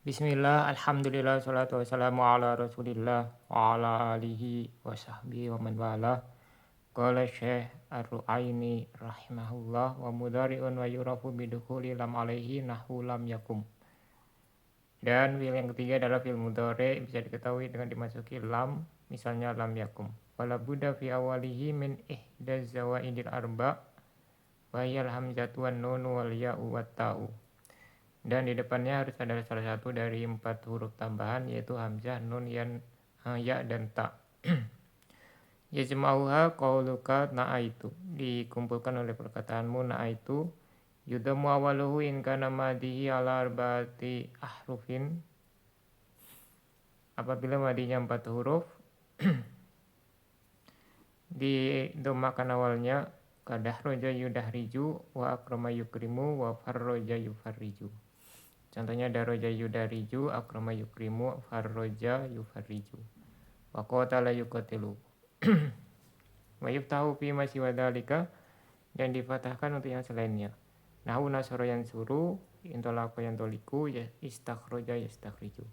Bismillah, alhamdulillah, salatu wassalamu ala rasulillah wa ala alihi wa sahbihi wa man wala. Qala Syekh Ar-Ru'aini rahimahullah wa mudhari'un wa yurafu bidukhuli lam alaihi nahu lam yakum. Dan fi'il yang ketiga adalah fi'il mudhari, bisa diketahui dengan dimasuki lam, misalnya lam yakum. Wala budda fi awalihi min ihdaz zawaidil arba' wa hiyal hamzatu wan nunu wal ya'u wat ta'u. Dan di depannya harus ada salah satu dari 4 huruf tambahan, yaitu hamzah, nun, ya, dan ta. Yajma'uha qauluka na'aitu, dikumpulkan oleh perkataanmu na'aitu. Yudamu awaluhu in kana madihi ala arba'ati ahrufin, apabila madinya 4 huruf didomakan awalnya kadahroja yudahriju wa akrama yukrimu wa farroja yufarriju. Contohnya daroja yudariju, akrama yukrimu, farroja yufarriju. Wa qatala yuqatilu. Wa yuftahu fi ma siwa dzalika, dan difatahkan untuk yang selainnya. Nahu nasara yansuru, intolaqa yantoliku, ya istakhraja yastakhriju.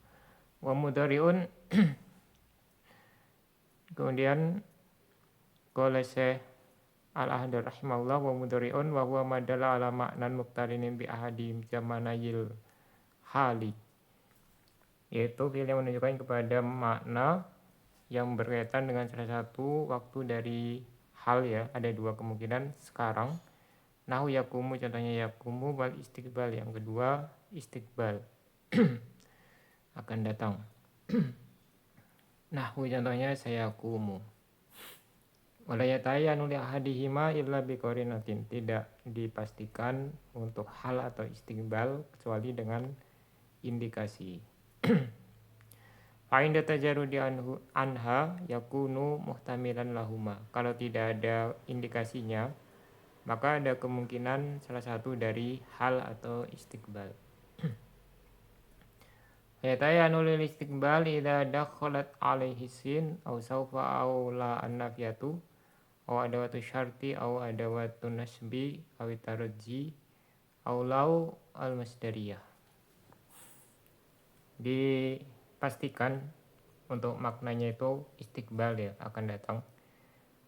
Wa mudhari'un kemudian qala Syekh Al-Ahdar rahimahullah wa mudhari'un wa huwa madalla ala ma'nan muqtarinin bi ahadim zamanayil hali, yaitu fi'il yang menunjukkan kepada makna yang berkaitan dengan salah satu waktu dari hal, ya, ada 2 kemungkinan sekarang. Nahu yakumu, contohnya yakumu, wal istiqbal, yang kedua istiqbal akan datang. Nahu contohnya sayakumu. Wala yatayyanu li ahadihima illa biqarinatin, tidak dipastikan untuk hal atau istiqbal kecuali dengan indikasi. Fa'inda tajarudi anha yakunu muhtamilan lahuma. Kalau tidak ada indikasinya, maka ada kemungkinan salah satu dari hal atau istiqbal. Yatayanu lil istiqbal idza dakhalat alaihi sin aw sawfa aw la annafiyatu aw adawatu syarti aw adawatu nasbi aw tarji aw law al masdariyah. Dipastikan untuk maknanya itu istiqbal, ya, akan datang,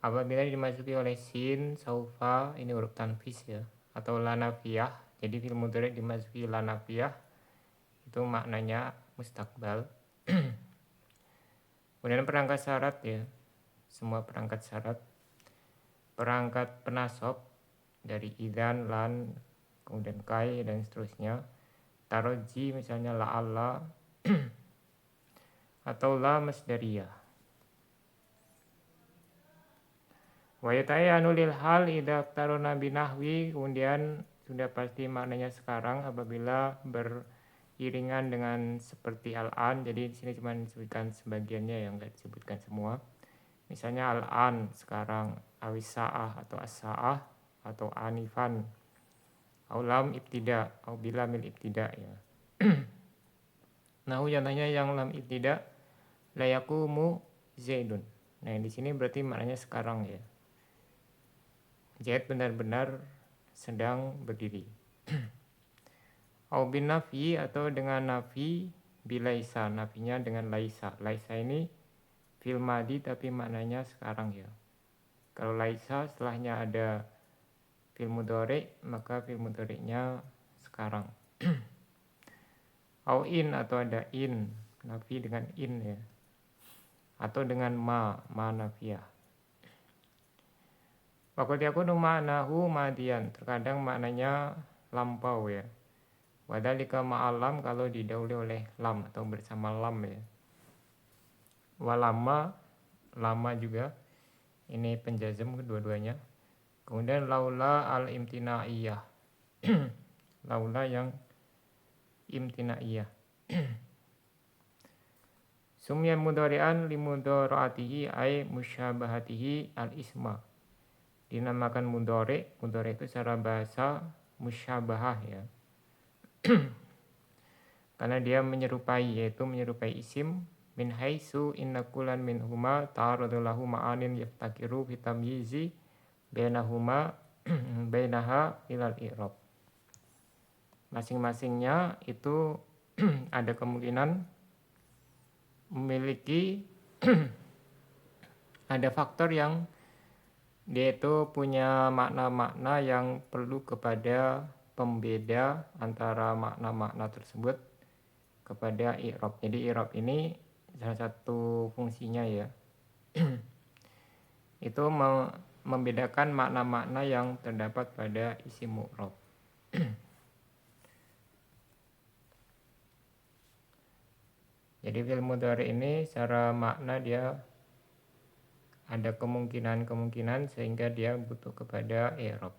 apabila dimasuki oleh sin, saufa, ini huruf tanfis, ya, atau lanafiyah. Jadi fi'il mudhari dimasuki lanafiyah, itu maknanya mustaqbal. Kemudian perangkat syarat, ya, semua perangkat syarat, perangkat penasab dari idzan, lan, kemudian kai, dan seterusnya. Taroji misalnya la'alla atau la masdariyah. Wa yatayyanu lil hal idza taruna binahwi, kemudian sudah pasti maknanya sekarang apabila beriringan dengan seperti al-an. Jadi di sini cuma disebutkan sebagiannya, yang enggak disebutkan semua. Misalnya al-an sekarang, awisa'ah atau as-sa'ah atau anifan, aulam ibtida, au bilamil ibtida, ya. Nah, contohnya yang lam ibtida, la yaqumu zaidun. Nah, di sini berarti maknanya sekarang, ya. Zaid benar-benar sedang berdiri. Au bin nafi, atau dengan nafi bilaisa, nafinya dengan laisa. Laisa ini fil madi tapi maknanya sekarang, ya. Kalau laisa setelahnya ada fil mudhari, maka fil mudhari'nya sekarang. Au in, atau ada in, nafi dengan in, ya, atau dengan ma nafiyah. Waqad yakunu ma'nahu madian, terkadang maknanya lampau, ya. Wadhalika ma'alam, kalau didahului oleh lam atau bersama lam, ya. Walama, lama juga, ini penjazm kedua-duanya. Kemudian laula al-imtinaiyah, laula yang imtinaiyah. Sumya mudhari'an limudhara'atihi ay musyabahatihi al-isma. Dinamakan mudhari itu secara bahasa musyabahah, ya. Karena dia menyerupai, yaitu menyerupai isim. Min haitsu inna kullan minhuma ta'aradu lahu ma'anin yaftakiru fi tamyizi bainahuma bainaha ilal i'rab. Masing-masingnya itu ada kemungkinan memiliki ada faktor yang dia itu punya makna-makna yang perlu kepada pembeda antara makna-makna tersebut kepada i'rab. Jadi i'rab ini salah satu fungsinya ya itu membedakan makna-makna yang terdapat pada isim mu'rab. Jadi fi'il mudhari ini secara makna dia ada kemungkinan-kemungkinan sehingga dia butuh kepada i'rab.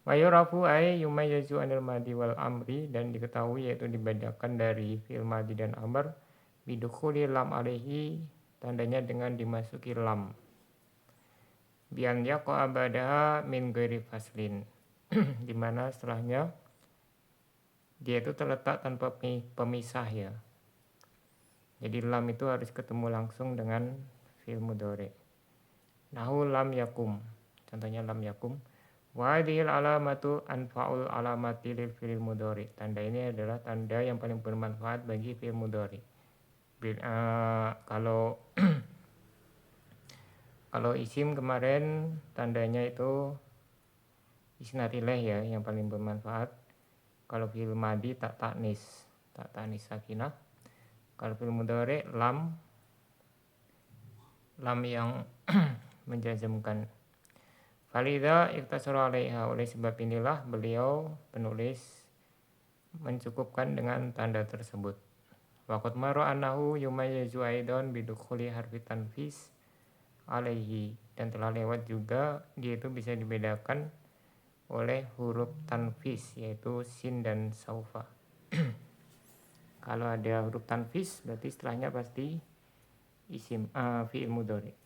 Wa yurafu ay yumayyizu anil madi wal amri, dan diketahui yaitu dibedakan dari fi'il madi dan amr bidukhuli lam alaihi, tandanya dengan dimasuki lam. Bian yaqa ba'daha min ghairi faslin di mana setelahnya dia itu terletak tanpa pemisah ya. Jadi lam itu harus ketemu langsung dengan fi'il mudhari. Nahu lam yakum, contohnya lam yakum. Wa hadhil alamatu anfa'ul alamati lil fi'il mudhari. Tanda ini adalah tanda yang paling bermanfaat bagi fi'il mudhari. Kalau kalau isim kemarin tandanya itu isnatileh ya yang paling bermanfaat. Kalau fi'il madi tak taknis sakinah. Kalau fi'il mudhari lam yang menjazmkan. Falidha iktasara 'alaiha, oleh sebab inilah beliau penulis mencukupkan dengan tanda tersebut. Waqad mara annahu yumayyizu aidan bidukhuli harfi tanfis 'alaihi, dan telah lewat juga dia itu bisa dibedakan oleh huruf tanfis yaitu sin dan saufa. Kalau ada huruf tanfis berarti setelahnya pasti isim fi'il mudhari.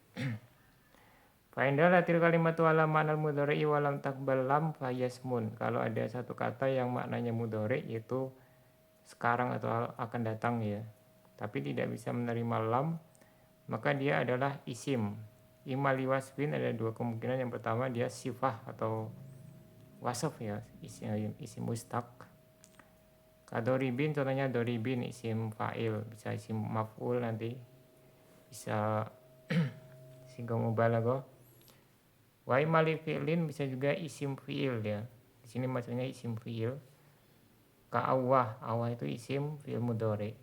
Fa indalatil kalimatu ala ma'nal mudhari wa lam taqbal lam fa yasmun. Kalau ada satu kata yang maknanya mudhari yaitu sekarang atau akan datang ya, tapi tidak bisa menerima lam, maka dia adalah isim. Imali wasfin, ada dua kemungkinan. Yang pertama dia sifah atau wasaf ya, isim mustaq. Kadoribin, contohnya doribin isim fa'il, bisa isim maf'ul nanti, bisa singgung mubalaghah. Wa imali fi'lin, bisa juga isim fi'il ya. Di sini maksudnya isim fi'il. Ka awah itu isim fi'il mudhari.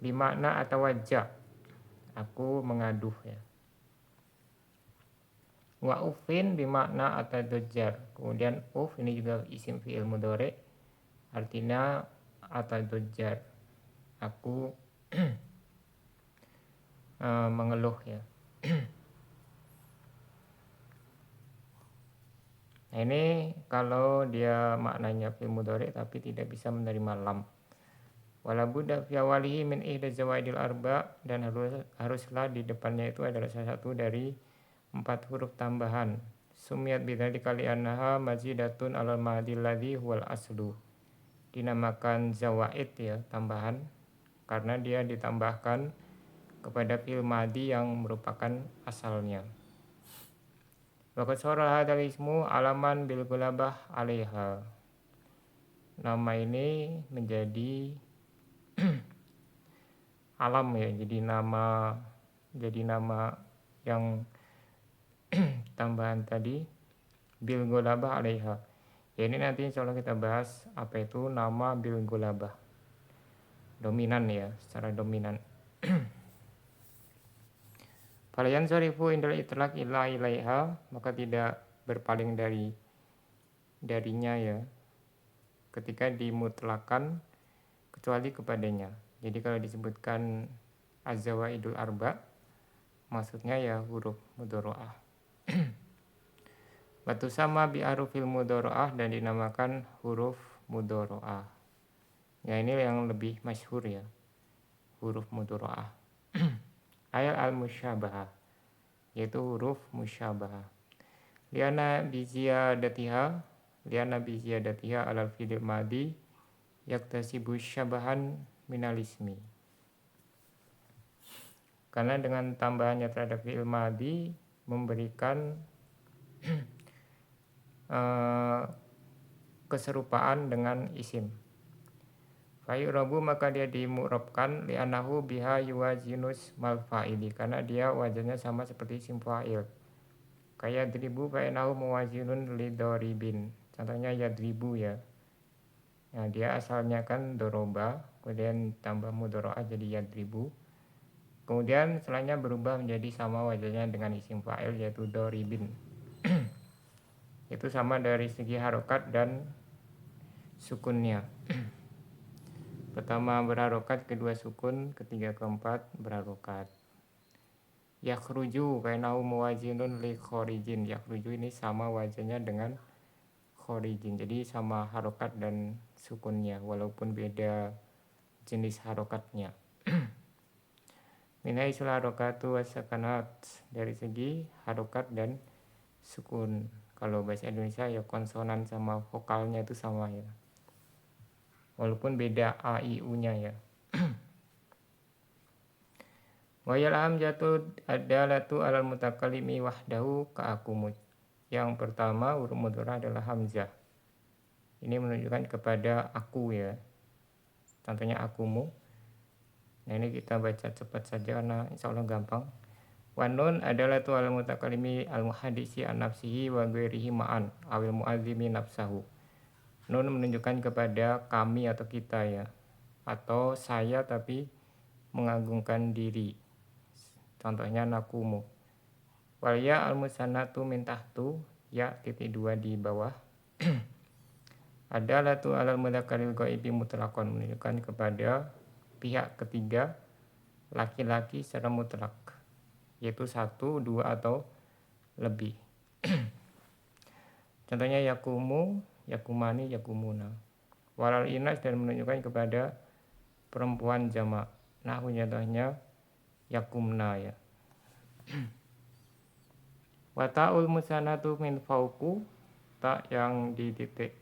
Bimakna atau wajah, aku mengaduh ya. Wa ufin bimakna atau dojar. Kemudian uf ini juga isim fi'il mudhari, artinya atau dojar, aku mengeluh ya. Nah ini kalau dia maknanya fi'il mudhari tapi tidak bisa menerima lam. Wala budda fi awalihi min ihda zawaidil arba, dan haruslah di depannya itu adalah salah satu dari 4 huruf tambahan. Sumiyat bidzalika li'annaha mazidatun alal madil ladzi huwal aslu. Dinamakan zawaid ya, tambahan, karena dia ditambahkan kepada fi'il madi yang merupakan asalnya. Waqad shara hadzal ismu alaman bil ghalabah 'alaiha. Nama ini menjadi alam ya, jadi nama yang tambahan tadi bil ghalabah 'alaiha. Ya ini nanti insyaallah kita bahas apa itu nama bil ghalabah. Dominan ya, secara dominan. Falayan sarifu indal itlaq illa ilaiha, maka tidak berpaling darinya ya ketika dimutlakan kecuali kepadanya. Jadi kalau disebutkan az-zawaidul arba, maksudnya ya huruf mudharaah. Batu sama bi arufil mudharaah, dan dinamakan huruf mudharaah. Ya ini yang lebih masyhur ya, huruf mudharaah. Ayat al-musyabahah, yaitu huruf musyabahah. Liana biziyadatiha alal fi'il madi yaktasibu syabahan minal ismi. Karena dengan tambahannya terhadap fi'il madi memberikan keserupaan dengan isim. Fayurabu maka dia dimu'rabkan li'anahu biha yuwazinus mal fa'ili, karena dia wazannya sama seperti isim fa'il. Kayak dribu fa'inahu muwazinun lidoribin. Contohnya yadribu ya. Nah, dia asalnya kan doroba, kemudian tambah mudoro'ah jadi yadribu. Kemudian setelahnya berubah menjadi sama wazannya dengan isim fa'il yaitu doribin. Itu sama dari segi harokat dan sukunnya. Pertama berharokat, kedua sukun, ketiga keempat berharokat. Yakhruju kainahu muwazinun li khorijin. Yakhruju ini sama wazannya dengan khorijin. Jadi sama harokat dan sukunnya walaupun beda jenis harokatnya. Minai sul harokatu wasakanat, dari segi harokat dan sukun. Kalau bahasa Indonesia ya konsonan sama vokalnya itu sama ya. Walaupun beda a i u nya ya. Wayal hamzatu adalatu alal mutakallimi wahdahu ka'akumut. Yang pertama huruf mudhari adalah hamzah. Ini menunjukkan kepada aku ya. Contohnya akumu. Nah, ini kita baca cepat saja karena insya Allah gampang. Wanun adalah tu al mutakallimi al muhadisi an nafsihi wa ghairihi ma'an awil mu'azzimi nafsahu. Nun menunjukkan kepada kami atau kita ya, atau saya tapi mengagungkan diri. Contohnya nakumu. Wal ya al musannatu min tahtu, ya titik dua di bawah. Adalah tu alal mudzakaril ghaibi mutlaqan, menunjukkan kepada pihak ketiga laki-laki secara mutlak, yaitu satu, dua atau lebih. Contohnya yakumu, yakumani, yakumuna. Walal inas, dan menunjukkan kepada perempuan jamak. Nah, contohnya yakumna ya. Wata'ul musanatu min fauku, tak yang di titik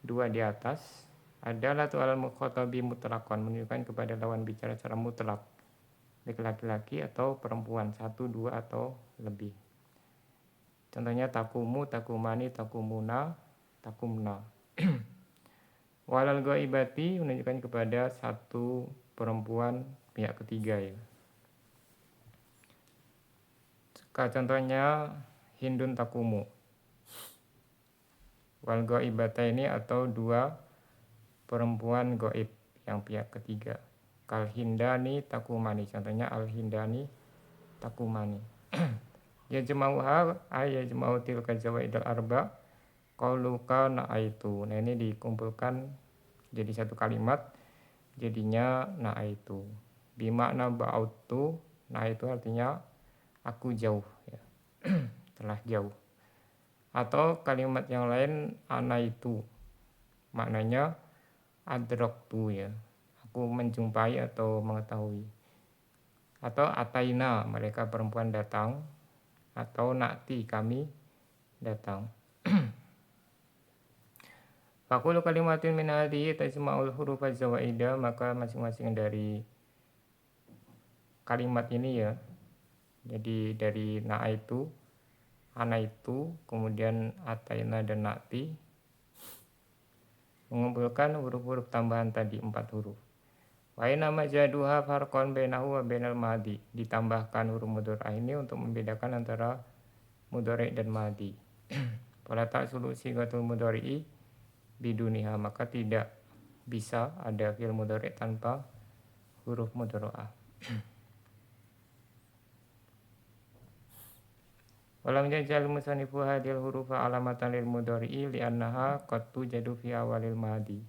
dua di atas, adalah tu alal mukhatabi mutlaqan, menunjukkan kepada lawan bicara secara mutlak, laki-laki atau perempuan, satu, dua atau lebih. Contohnya takumu, takumani, takumuna, takumna. Walal ghaibati, menunjukkan kepada satu perempuan pihak ketiga ya. Contohnya hindun takumu. Wal ghaibata ini atau dua perempuan gaib yang pihak ketiga. Kal hindani takumani, contohnya al hindani takumani. Ya jama'uha ay yajma'u tilka zawaidal arba qauluka na'aitu. Nah, ini dikumpulkan jadi satu kalimat, jadinya na'aitu. Bimakna ba'autu, na'aitu artinya aku jauh ya. Telah jauh. Atau kalimat yang lain anaitu, maknanya adraktu ya, aku menjumpai atau mengetahui. Atau ataina, mereka perempuan datang. Atau nakti, kami datang. Fakulu kalimatin min hadhihi tajma'ul huruf az-zawaida, maka masing-masing dari kalimat ini ya, jadi dari na'aitu, anaitu, kemudian ataina dan nakti, mengumpulkan huruf-huruf tambahan tadi 4 huruf. Wa inna majaduha farqan bainahu wa bainal madi, ditambahkan huruf mudhari ini untuk membedakan antara mudhari dan madi. Fala ta'sulu sigatul mudhari'i biduniha, maka tidak bisa ada fi'il mudhari tanpa huruf mudhari'ah. Walam jajal musannifu hadhil hurufa alamatan lil mudhari'i li'annaha qad tujadu fi awalil madi.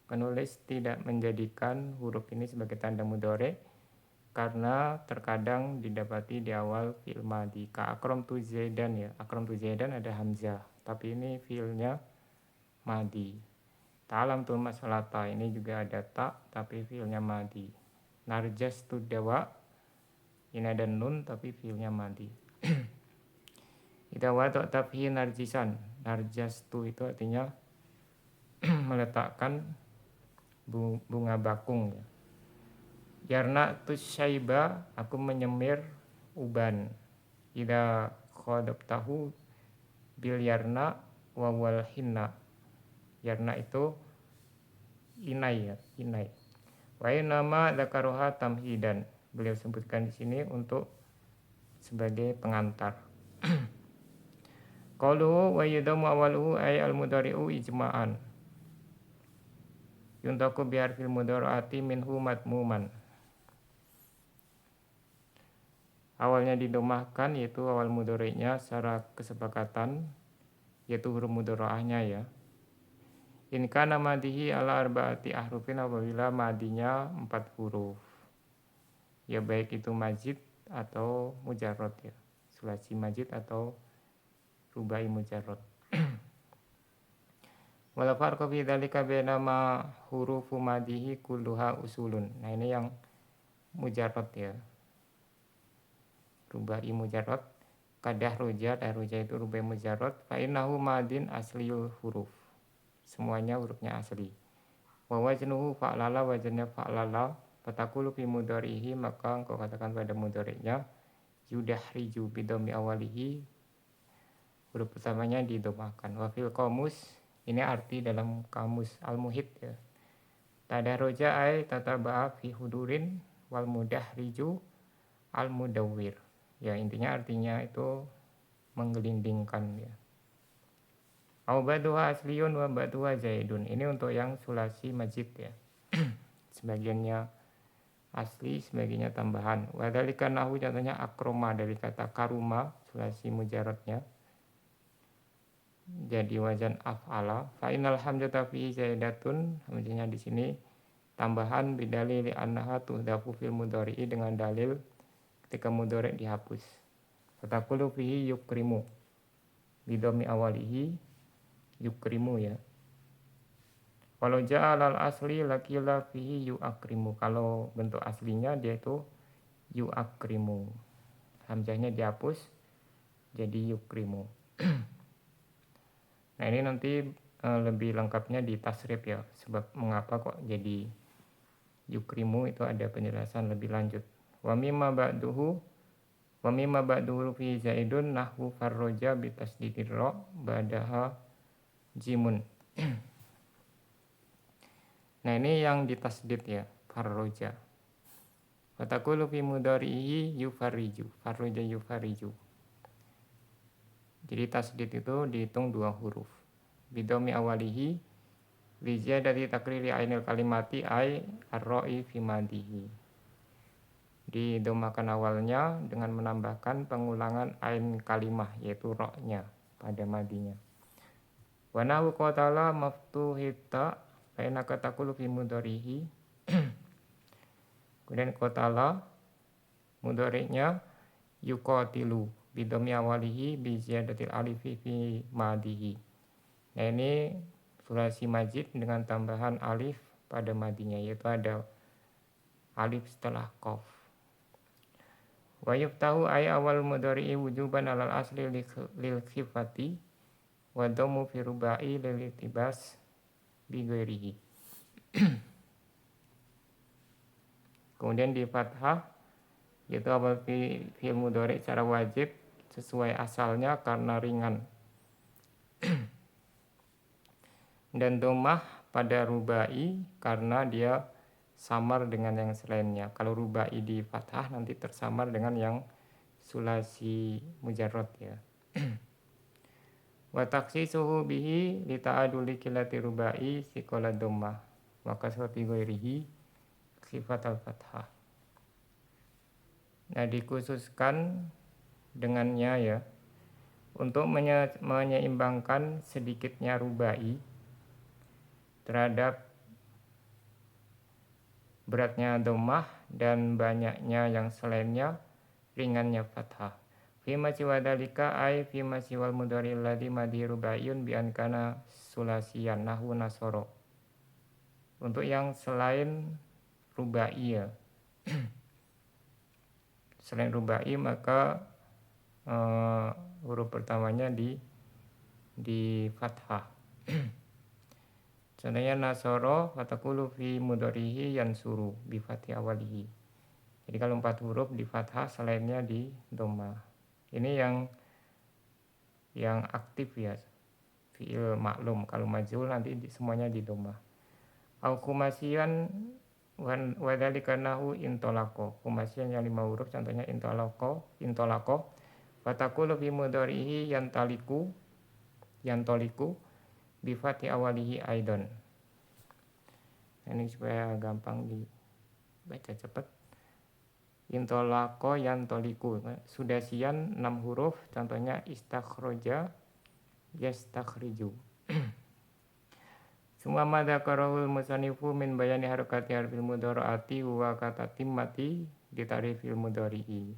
Penulis tidak menjadikan huruf ini sebagai tanda mudhari karena terkadang didapati di awal fi'il madi. Ka akramtu zaidan ya, akramtu zaidan ada hamzah, tapi ini fi'ilnya madi. Ta'alamtul mas'alata, ini juga ada ta tapi fi'ilnya madi. Narjastu dawa, ini ada nun tapi fi'ilnya madi. Idza wada'ta fi narjisan, narjastu itu artinya meletakkan bunga bakung ya. Yarna tusyaiba, aku menyemir uban. Idza khadabtahu bil yarna wa wal hinna. Yarna itu inai ya, inai. Wa nama dzakaruha tamhidan. Beliau sebutkan di sini untuk sebagai pengantar. Qaluhu wa yudamu awaluhu ay al-mudhari'u ijma'an. Yuntaku biharfil mudhari'ati minhu matmuman. Awalnya didomahkan yaitu awal mudhari'nya secara kesepakatan yaitu huruf mudhari'ahnya ya. In kana madihi ala arba'ati ahrufin apabila madinya 4 huruf. Ya baik itu majid atau mujarrad ya. Sulasi majid atau rubai mujarrad. Wala farqa fi dzalika baina ma hurufu madihi kulluha usulun. Nah, ini yang mujarrad ya. Rubai mujarrad kadah roja, itu rubai mujarrad fa innahu madin asliyul huruf. Semuanya hurufnya asli. Wa waznuhu fa'lala, wazannya fa'lala, fatakulu fi mudharihi, maka engkau katakan pada mudhari'nya yudahriju bidhammi awalihi, huruf pertamanya didomahkan. Wa fil qamus, ini arti dalam kamus al-muhit ya. Tadarroja ay tataba'a fi hudurin wal mudahriju al-mudawwir. Ya intinya artinya itu menggelindingkan ya. Au baduha asliyun wa baduha zaidun. Ini untuk yang sulasi majid ya. Sebagiannya asli, sebagiannya tambahan. Wa dzalika nahu, contohnya akroma dari kata karuma, sulasi mujarradnya jadi wazan af'ala. Fa innal hamzata fi zaidatun, hamzanya di sini tambahan bidalil annaha tuhdafu fil mudhari'i, dengan dalil ketika mudhari' dihapus. Fatakulu fihi yukrimu bidhammi awalihi, yukrimu ya. Kalau ja'alal asli lakila fihi yu'akrimu. Kalau bentuk aslinya dia itu yu'akrimu. Hamzahnya dihapus jadi yukrimu. Nah ini nanti lebih lengkapnya di tasrif ya. Sebab mengapa kok jadi yukrimu itu ada penjelasan lebih lanjut. Wa mimma ba'duhu fi zaidun nahwu farroja bitasdidir ra ba'daha jimun. Nah ini yang ditasdid ya, farroja. Fatakulu fi mudharihi yufarriju, farroja yufarriju. Jadi tasdid itu dihitung 2 huruf. Bidhammi awalihi lijadati takriri ainil kalimati ay ar-ra'i fi madihi. Didomakan awalnya dengan menambahkan pengulangan ain kalimah yaitu ra-nya pada madinya. Wa nahu qatala maftuhita fa innaka taqulu fi mudharihi. Kemudian qatala mudhari'nya yuqatilu bidhammi awalihi bi ziyadatil alifi fi madihi. Nah ini sulasi majid dengan tambahan alif pada madinya, yaitu ada alif setelah qaf. Wa yuftahu ay awal mudhari'i wujuban alal asli lil khifati wa dhammu fi rubai lil itibas bi ghairihi. Kemudian di fathah yaitu awal fi'il mudhari' secara wajib sesuai asalnya karena ringan. Dan dhammah pada rubai karena dia samar dengan yang selainnya. Kalau rubai di fathah nanti tersamar dengan yang sulasi mujarrad ya. Wa takhsisuhu bihi li ta'aduli kilati rubai siqala dhammah wa kasrati ghairihi sifat al-fathah. Nah dikhususkan dengannya ya untuk menyeimbangkan sedikitnya rubai terhadap beratnya dhammah dan banyaknya yang selainnya ringannya fathah. Fi ma siwa dalika ay fi ma siwal mudhari alladhi madhi rubaiyun bi an kana sulasiyan nahwu nasoro. Untuk yang selain rubai ya. Selain rubai maka huruf pertamanya di fathah. Contohnya nasoro fatakulu fi mudharihi yansuru bi fathi awalihi. Jadi kalau 4 huruf di fathah, selainnya di dhammah. Ini yang yang aktif ya, fiil maklum. Kalau majhul nanti semuanya di dhamma. Au khumasiyan wadhalika nahu intolako. Khumasiyan yang 5 huruf contohnya intolako. Fatakulu fi mudharihi yantoliku bi fathi awalihi aidon. Ini supaya gampang dibaca cepat. Intolako yantoliku. Sudah sian 6 huruf contohnya istakhroja yastakhriju. Semua madzakarahul musanifu min bayani harakati harfil mudharaati wa kata timmati di tarifil mudhari'i.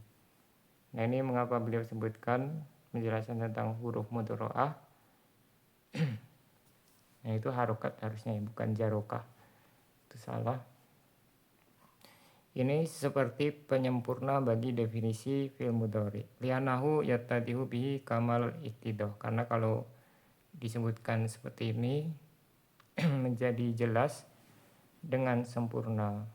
Nah, ini mengapa beliau sebutkan menjelaskan tentang huruf mudhara'ah. Nah, itu harokat harusnya bukan jarokah. Itu salah. Ini seperti penyempurna bagi definisi fi'il mudhari. Li'annahu yattadihu bihi kamal iktidah. Karena kalau disebutkan seperti ini menjadi jelas dengan sempurna.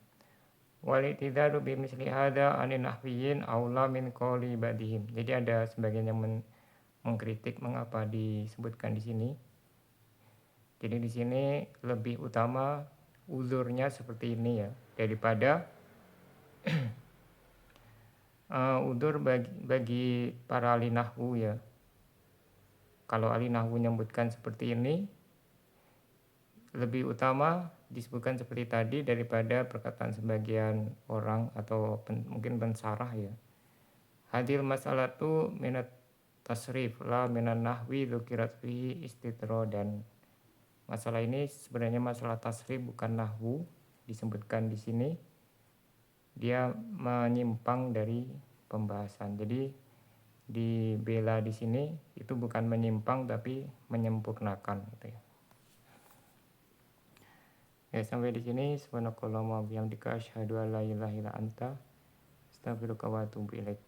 Wal-i'tidaru bi misli hada anin nahwiyin aula min qawli badihim. Jadi ada sebagian yang mengkritik mengapa disebutkan di sini. Jadi di sini lebih utama uzurnya seperti ini ya daripada udur bagi para ahli nahwu ya. Kalau ahli nahwu menyebutkan seperti ini, lebih utama disebutkan seperti tadi daripada perkataan sebagian orang atau mungkin pensarah ya. Hadil masalatu minat tasrif la minan nahwi dzukirat fihi istidro. Dan masalah ini sebenarnya masalah tasrif bukan nahwu disebutkan di sini. Dia menyimpang dari pembahasan. Jadi dibela di sini itu bukan menyimpang tapi menyempurnakan gitu ya. Ya, sampai di sini subhanakallahumma wa bihamdika asyhadu an la ilaha illa anta astaghfiruka wa atubu ilaik.